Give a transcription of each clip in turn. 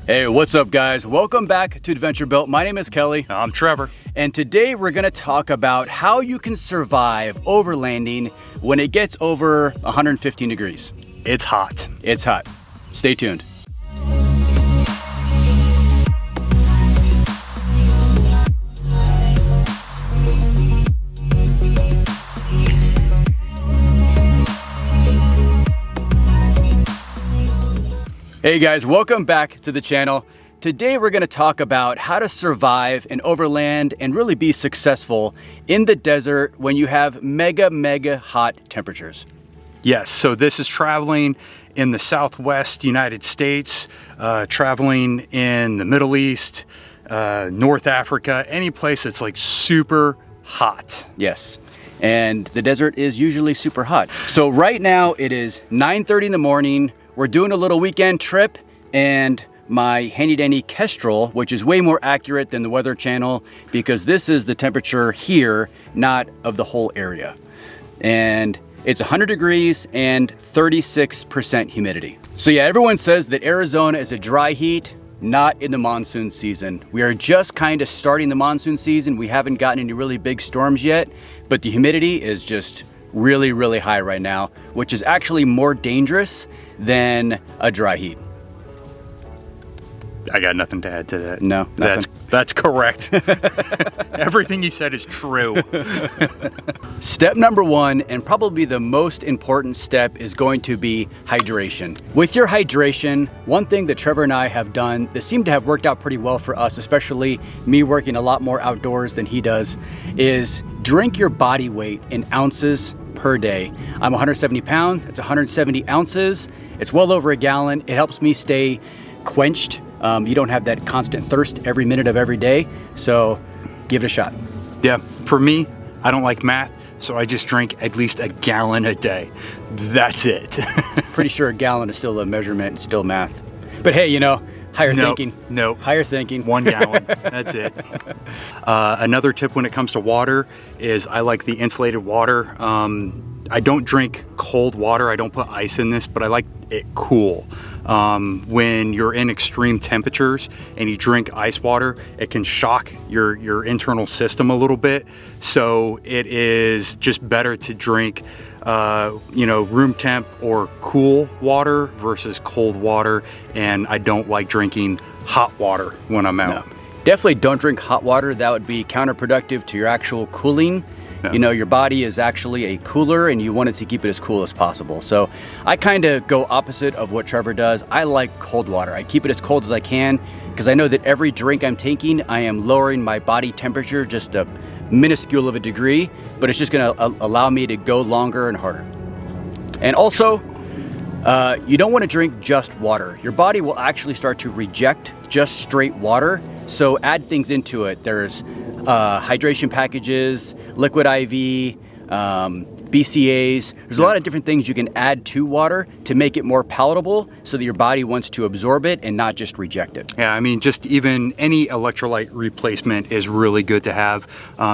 Hey, what's up guys? Welcome back to Adventure Built. My name is Kelly. I'm Trevor. And today we're gonna talk about how you can survive overlanding when it gets over 115 degrees. It's hot. It's hot. Stay tuned. Hey guys, welcome back to the channel. Today we're going to talk about how to survive and overland and really be successful in the desert when you have mega hot temperatures. Yes, so this is traveling in the Southwest United States, traveling in the Middle East, North Africa, any place that's like super hot. Yes, and the desert is usually super hot. So right now it is 9:30 in the morning. We're doing a little weekend trip, and my handy dandy Kestrel, which is way more accurate than the Weather Channel because this is the temperature here, not of the whole area. And it's 100 degrees and 36% humidity. So yeah, everyone says that Arizona is a dry heat, not in the monsoon season. We are just kind of starting the monsoon season. We haven't gotten any really big storms yet, but the humidity is just really high right now, which is actually more dangerous than a dry heat. I got nothing to add to that. No, nothing. That's correct. Everything you said is true. Step number one, and probably the most important step, is going to be hydration. With your hydration, one thing that Trevor and I have done that seemed to have worked out pretty well for us, especially me working a lot more outdoors than he does, is drink your body weight in ounces per day. I'm 170 pounds, it's 170 ounces. It's well over a gallon. It helps me stay quenched. You don't have that constant thirst every minute of every day, so give it a shot. Yeah, for me, I don't like math, so I just drink at least a gallon a day. That's it. Pretty sure a gallon is still a measurement, it's still math. But hey, you know, higher thinking. Nope. Higher thinking. 1 gallon, that's it. Another tip when it comes to water is I like the insulated water. I don't drink cold water. I don't put ice in this, but I like it cool. When you're in extreme temperatures and you drink ice water, it can shock your internal system a little bit. So it is just better to drink room temp or cool water versus cold water. And I don't like drinking hot water when I'm out. No. Definitely don't drink hot water. That would be counterproductive to your actual cooling. No. You know, your body is actually a cooler and you want it to keep it as cool as possible. So I kind of go opposite of what Trevor does. I like cold water. I keep it as cold as I can because I know that every drink I'm taking, I am lowering my body temperature just a minuscule of a degree, but it's just gonna allow me to go longer and harder. And also, you don't want to drink just water. Your body will actually start to reject just straight water. So add things into it. There's hydration packages, liquid IV, BCAAs. There's a lot of different things you can add to water to make it more palatable so that your body wants to absorb it and not just reject it. Yeah, I mean, just even any electrolyte replacement is really good to have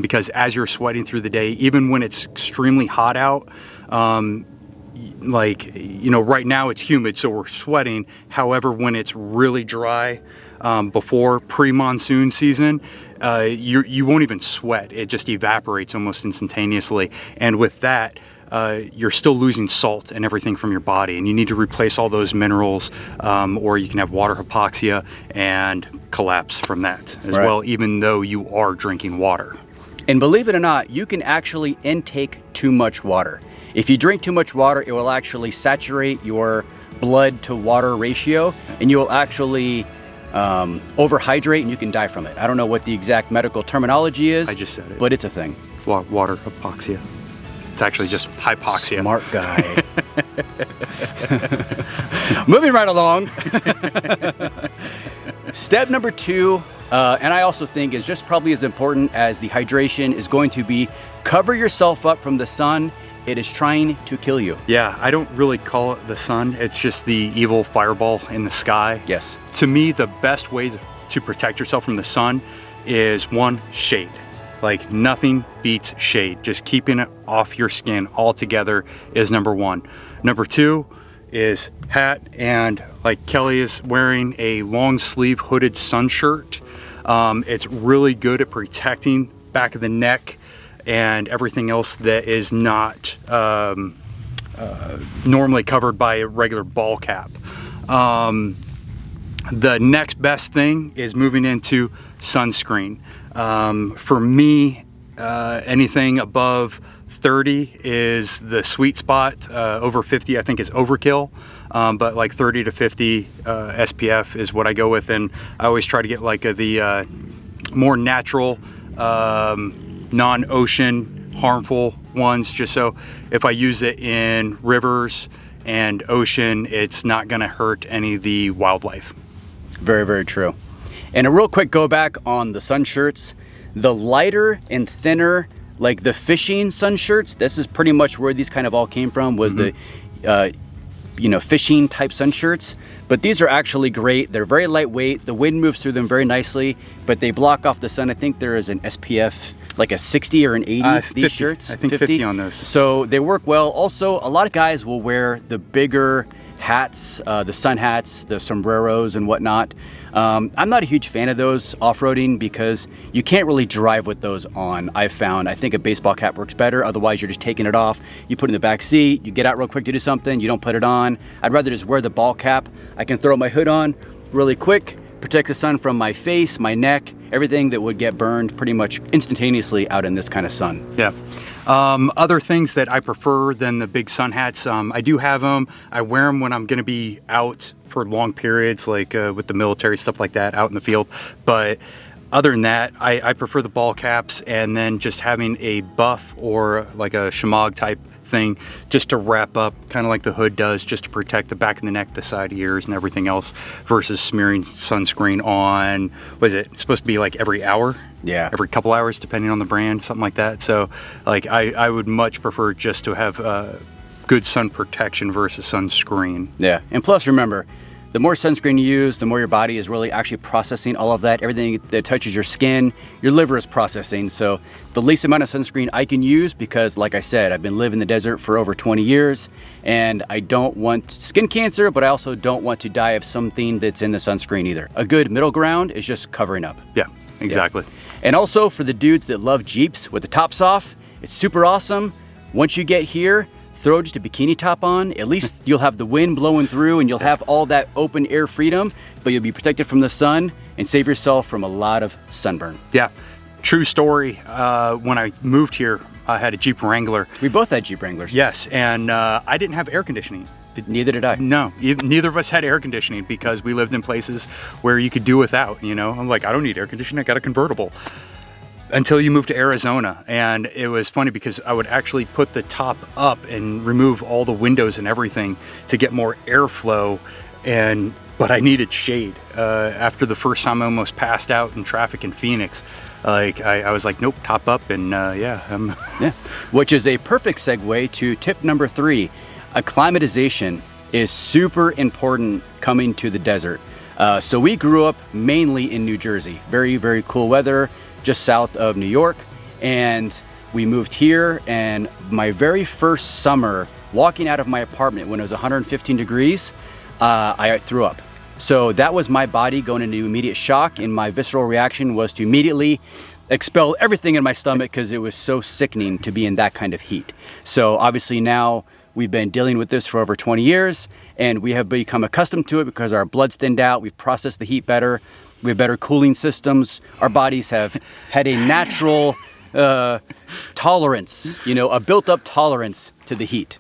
because as you're sweating through the day, even when it's extremely hot out, right now it's humid, so we're sweating. However, when it's really dry, before pre-monsoon season, you won't even sweat. It just evaporates almost instantaneously. And with that, you're still losing salt and everything from your body, and you need to replace all those minerals, or you can have water hypoxia and collapse from that as well, even though you are drinking water. And believe it or not, you can actually intake too much water. If you drink too much water, it will actually saturate your blood to water ratio, and you will actually overhydrate and you can die from it. I don't know what the exact medical terminology is. I just said it. But it's a thing. Water hypoxia. It's actually just hypoxia. Smart guy. Moving right along. Step number two, and I also think is just probably as important as the hydration, is going to be cover yourself up from the sun. It is trying to kill you. Yeah, I don't really call it the sun. It's just the evil fireball in the sky. Yes. To me, the best way to protect yourself from the sun is one, shade. Like nothing beats shade. Just keeping it off your skin altogether is number one. Number two is hat and Like Kelly is wearing a long sleeve hooded sun shirt. It's really good at protecting back of the neck and everything else that is not normally covered by a regular ball cap. The next best thing is moving into sunscreen. For me, anything above 30 is the sweet spot. Over 50 I think is overkill, but like 30 to 50 SPF is what I go with, and I always try to get like the more natural, non-ocean harmful ones, just so if I use it in rivers and ocean, it's not going to hurt any of the wildlife. Very, very true. And a real quick go back on the sun shirts. The lighter and thinner, like the fishing sun shirts, this is pretty much where these kind of all came from, was the fishing type sun shirts. But these are actually great. They're very lightweight. The wind moves through them very nicely, but they block off the sun. I think there is an SPF, like a 60 or an 80, these 50. shirts. I think 50 on those. So they work well. Also, a lot of guys will wear the bigger hats, the sun hats, the sombreros and whatnot. I'm not a huge fan of those off-roading because you can't really drive with those on, I've found. I think a baseball cap works better. Otherwise, you're just taking it off. You put it in the back seat, you get out real quick to do something, you don't put it on. I'd rather just wear the ball cap. I can throw my hood on really quick, protect the sun from my face, my neck, everything that would get burned pretty much instantaneously out in this kind of sun. Yeah. Other things that I prefer than the big sun hats, I do have them. I wear them when I'm going to be out for long periods, like with the military, stuff like that, out in the field. But other than that, I prefer the ball caps, and then just having a buff or like a shemagh type thing just to wrap up, kind of like the hood does, just to protect the back of the neck, the side ears, and everything else, versus smearing sunscreen on, what is it? It's supposed to be like every hour? Yeah. Every couple hours, depending on the brand, something like that. So like I would much prefer just to have good sun protection versus sunscreen. Yeah, and plus remember, the more sunscreen you use, the more your body is really actually processing all of that. Everything that touches your skin, your liver is processing. So the least amount of sunscreen I can use, because like I said, I've been living in the desert for over 20 years and I don't want skin cancer, but I also don't want to die of something that's in the sunscreen either. A good middle ground is just covering up. Yeah, exactly. Yeah. And also for the dudes that love Jeeps with the tops off, it's super awesome. Once you get here, throw just a bikini top on. At least you'll have the wind blowing through and you'll have all that open air freedom, but you'll be protected from the sun and save yourself from a lot of sunburn. Yeah, true story. When I moved here, I had a Jeep Wrangler. We both had Jeep Wranglers. Yes, and I didn't have air conditioning. Neither did I. No, neither of us had air conditioning because we lived in places where you could do without, you know. I'm like, I don't need air conditioning, I got a convertible. Until you moved to Arizona, and it was funny because I would actually put the top up and remove all the windows and everything to get more airflow, but I needed shade. After the first time I almost passed out in traffic in Phoenix, like I was like, nope, top up, and yeah. Which is a perfect segue to tip number 3. Acclimatization is super important coming to the desert. So we grew up mainly in New Jersey. Very, very cool weather, just south of New York. And we moved here, and my very first summer, walking out of my apartment when it was 115 degrees, I threw up. So that was my body going into immediate shock, and my visceral reaction was to immediately expel everything in my stomach because it was so sickening to be in that kind of heat. So obviously now we've been dealing with this for over 20 years, and we have become accustomed to it because our blood's thinned out, we've processed the heat better, we have better cooling systems, our bodies have had a natural tolerance, a built-up tolerance to the heat.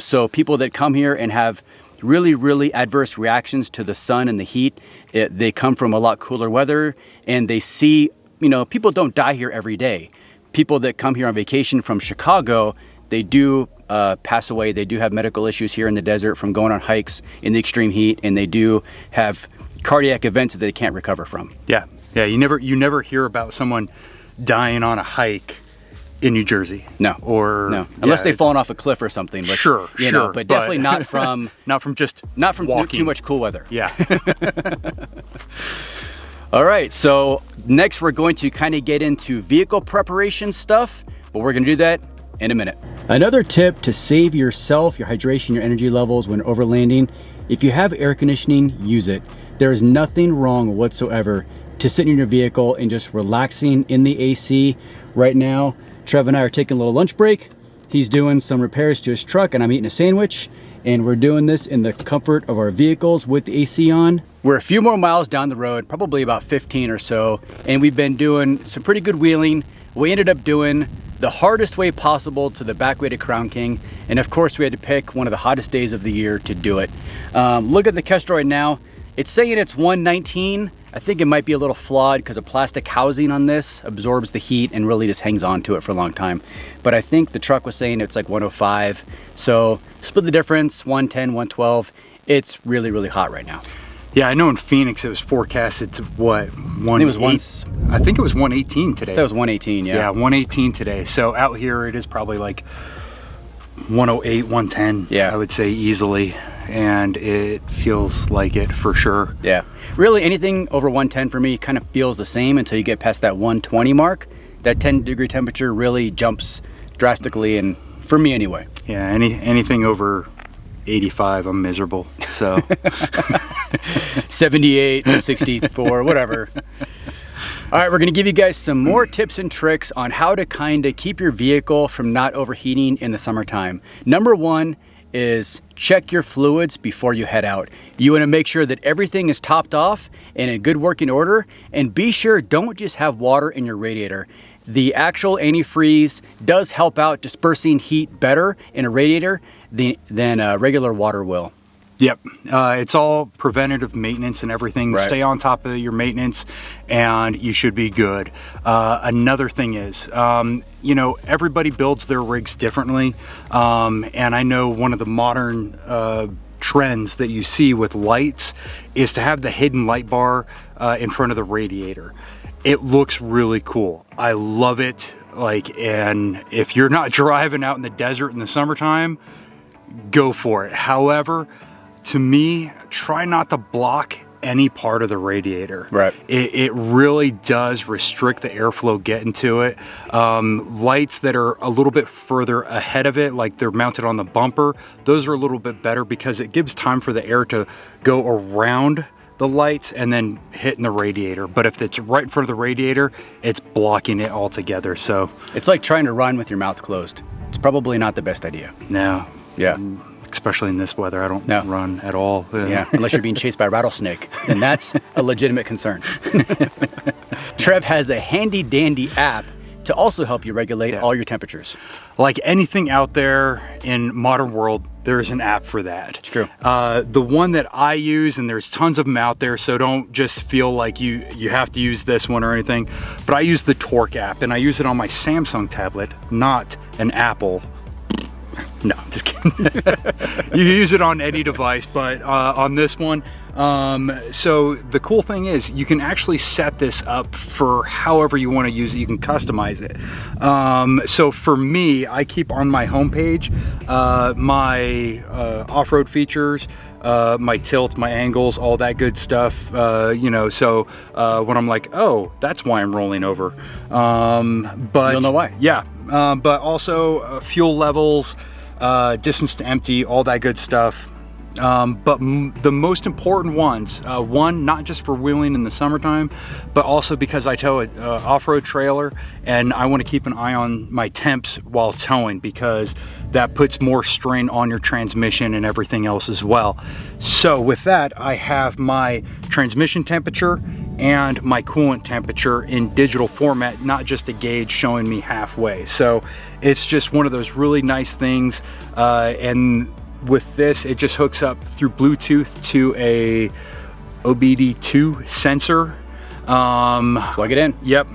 So people that come here and have really, really adverse reactions to the sun and the heat, they come from a lot cooler weather, and they see, people don't die here every day. People that come here on vacation from Chicago, they do pass away. They do have medical issues here in the desert from going on hikes in the extreme heat, and they do have cardiac events that they can't recover from. Yeah. You never hear about someone dying on a hike in New Jersey. No. Unless they've fallen off a cliff or something. Which, sure. But definitely not from not from too much cool weather. Yeah. All right. So next we're going to kind of get into vehicle preparation stuff, but we're going to do that in a minute. Another tip to save yourself, your hydration, your energy levels when overlanding, If you have air conditioning, use it. There is nothing wrong whatsoever to sitting in your vehicle and just relaxing in the AC. Right now, Trev and I are taking a little lunch break. He's doing some repairs to his truck and I'm eating a sandwich. And we're doing this in the comfort of our vehicles with the AC on. We're a few more miles down the road, probably about 15 or so, and we've been doing some pretty good wheeling. We ended up doing the hardest way possible to the back way to Crown King, and of course we had to pick one of the hottest days of the year to do it. Look at the Kestrel right now. It's saying it's 119. I think it might be a little flawed because a plastic housing on this absorbs the heat and really just hangs on to it for a long time. But I think the truck was saying it's like 105. So split the difference, 110, 112. It's really, really hot right now. Yeah, I know in Phoenix it was forecasted to what? I think it was 118 today. That was 118, yeah. Yeah, 118 today. So out here it is probably like 108, 110, yeah, I would say easily. And it feels like it for sure. Yeah, really anything over 110 for me kind of feels the same until you get past that 120 mark. That 10-degree temperature really jumps drastically, and for me anyway. Yeah, anything over 85, I'm miserable. So 78, 64, whatever. All right, we're gonna give you guys some more tips and tricks on how to kind of keep your vehicle from not overheating in the summertime. Number one is check your fluids before you head out. You want to make sure that everything is topped off and in good working order, and be sure don't just have water in your radiator. The actual antifreeze does help out dispersing heat better in a radiator than regular water will. Yep, it's all preventative maintenance and everything. Right. Stay on top of your maintenance and you should be good. Another thing is, you know, everybody builds their rigs differently. And I know one of the modern trends that you see with lights is to have the hidden light bar in front of the radiator. It looks really cool. I love it. Like, and if you're not driving out in the desert in the summertime, go for it. However, to me, try not to block any part of the radiator. Right. It really does restrict the airflow getting to it. Lights that are a little bit further ahead of it, like they're mounted on the bumper, those are a little bit better because it gives time for the air to go around the lights and then hitting the radiator. But if it's right in front of the radiator, it's blocking it altogether. So it's like trying to run with your mouth closed. It's probably not the best idea. No. Yeah. Especially in this weather, I don't No. run at all. Yeah, unless you're being chased by a rattlesnake, then that's a legitimate concern. Trev has a handy dandy app to also help you regulate all your temperatures. Like anything out there in modern world, there's an app for that. It's true. The one that I use, and there's tons of them out there, so don't just feel like you have to use this one or anything, but I use the Torque app, and I use it on my Samsung tablet, not an Apple. No, just kidding. You can use it on any device, but on this one, so the cool thing is you can actually set this up for however you want to use it. You can customize it. So for me, I keep on my homepage my off-road features, my tilt, my angles, all that good stuff, you know, so when I'm like, oh, that's why I'm rolling over. But you'll know why. Yeah, but also fuel levels, distance to empty, all that good stuff. But the most important ones, one, not just for wheeling in the summertime, but also because I tow an off-road trailer and I want to keep an eye on my temps while towing because that puts more strain on your transmission and everything else as well. So with that, I have my transmission temperature and my coolant temperature in digital format, not just a gauge showing me halfway. So it's just one of those really nice things. And with this, it just hooks up through Bluetooth to a OBD2 sensor. Plug it in. Yep.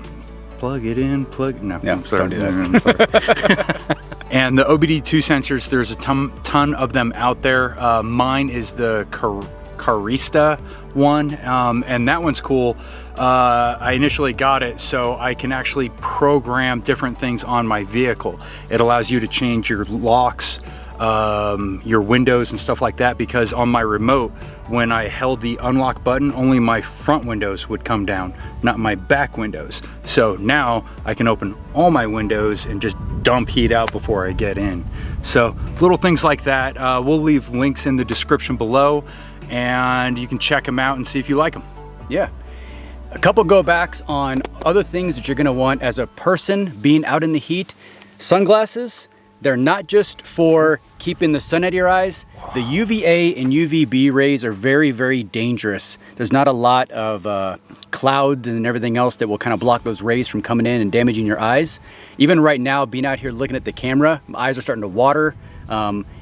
Plug it in, no. Yeah, sorry. don't do that. And the OBD2 sensors, there's a ton of them out there. Mine is the Carista one, and that one's cool. I initially got it so I can actually program different things on my vehicle. It allows you to change your locks, your windows and stuff like that, because on my remote, when I held the unlock button, only my front windows would come down, not my back windows. So now I can open all my windows and just dump heat out before I get in. So little things like that. We'll leave links in the description below, and you can check them out and see if you like them. Yeah. A couple go backs on other things that you're gonna want as a person being out in the heat. Sunglasses, they're not just for keeping the sun out of your eyes. The UVA and UVB rays are very, very dangerous. There's not a lot of clouds and everything else that will kind of block those rays from coming in and damaging your eyes. Even right now, being out here looking at the camera, my eyes are starting to water.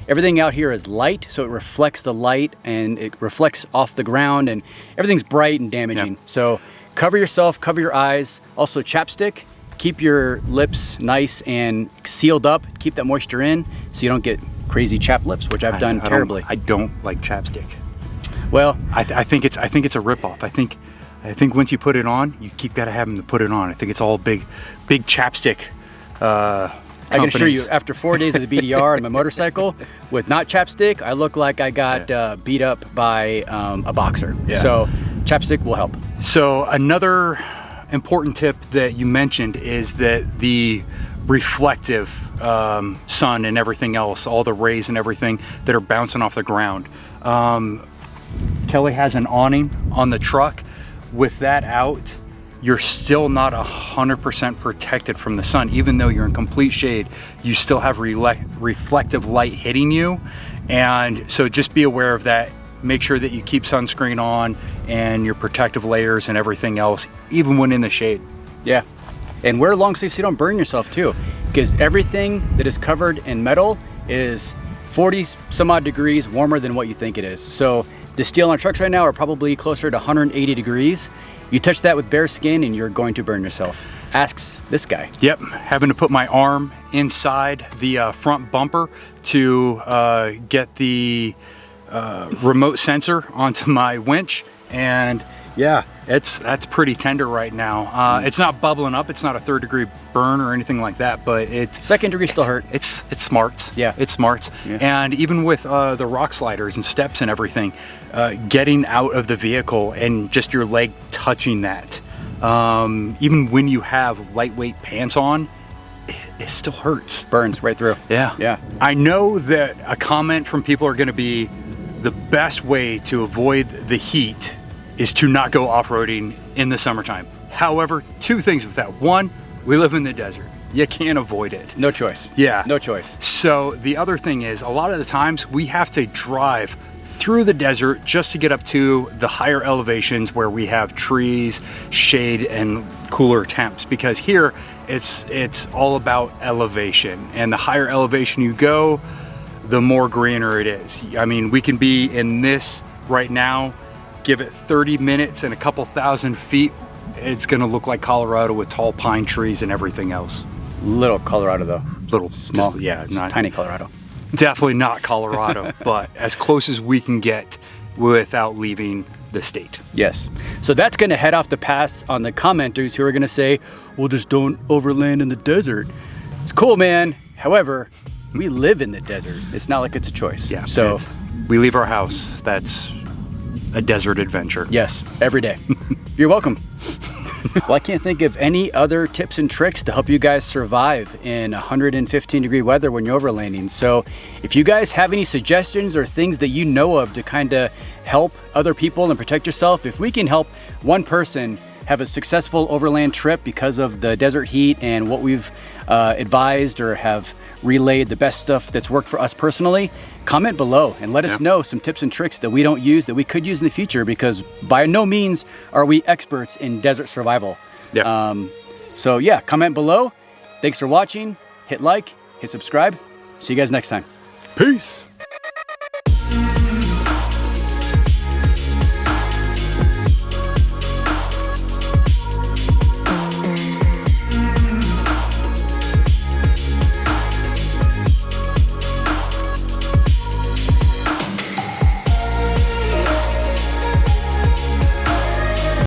Everything out here is light, so it reflects the light and it reflects off the ground, and everything's bright and damaging. Yeah. So cover yourself, cover your eyes. Also chapstick. Keep your lips nice and sealed up. Keep that moisture in so you don't get crazy chapped lips, which I've done terribly. I don't like chapstick. Well, I think it's a ripoff. I think once you put it on, you keep gotta have them to put it on. I think it's all big chapstick. I can assure you, after 4 days of the BDR on my motorcycle with not chapstick, I look like I got beat up by a boxer. Yeah. So chapstick will help. So another important tip that you mentioned is that the reflective sun and everything else, all the rays and everything that are bouncing off the ground. Kelly has an awning on the truck. With that out, you're still not 100% protected from the sun. Even though you're in complete shade, you still have reflective light hitting you. And so just be aware of that. Make sure that you keep sunscreen on and your protective layers and everything else, even when in the shade. Yeah. And wear long sleeves so you don't burn yourself too, because everything that is covered in metal is 40 some odd degrees warmer than what you think it is. So the steel on trucks right now are probably closer to 180 degrees. You touch that with bare skin and you're going to burn yourself. Asks this guy. Yep, having to put my arm inside the front bumper to get the remote sensor onto my winch, and yeah, that's pretty tender right now. It's not bubbling up, it's not a 3rd degree burn or anything like that, but it's 2nd degree still hurt. It's smarts. Yeah, it's smarts. Yeah. And even with the rock sliders and steps and everything, getting out of the vehicle and just your leg touching that, even when you have lightweight pants on, it still hurts. Burns right through. Yeah. Yeah. I know that a comment from people are going to be, the best way to avoid the heat is to not go off-roading in the summertime. However, 2 things with that. 1, we live in the desert. You can't avoid it. No choice. Yeah. No choice. So the other thing is, a lot of the times we have to drive through the desert just to get up to the higher elevations where we have trees, shade, and cooler temps. Because here, it's all about elevation. And the higher elevation you go, the more greener it is. I mean, we can be in this right now, give it 30 minutes and a couple thousand feet, it's gonna look like Colorado with tall pine trees and everything else. Little Colorado though. Little, small, just, yeah, not tiny Colorado. Definitely not Colorado, but as close as we can get without leaving the state. Yes. So that's gonna head off the pass on the commenters who are gonna say, well, just don't overland in the desert. It's cool, man. However, we live in the desert. It's not like it's a choice. Yeah. So we leave our house. That's a desert adventure. Yes, every day. You're welcome. Well, I can't think of any other tips and tricks to help you guys survive in 115 degree weather when you're overlanding. So if you guys have any suggestions or things that you know of to kind of help other people and protect yourself, if we can help one person have a successful overland trip because of the desert heat and what we've advised or have relayed the best stuff that's worked for us personally, comment below and let us know some tips and tricks that we don't use that we could use in the future, because by no means are we experts in desert survival. So yeah, comment below. Thanks for watching. Hit like, hit subscribe. See you guys next time. Peace.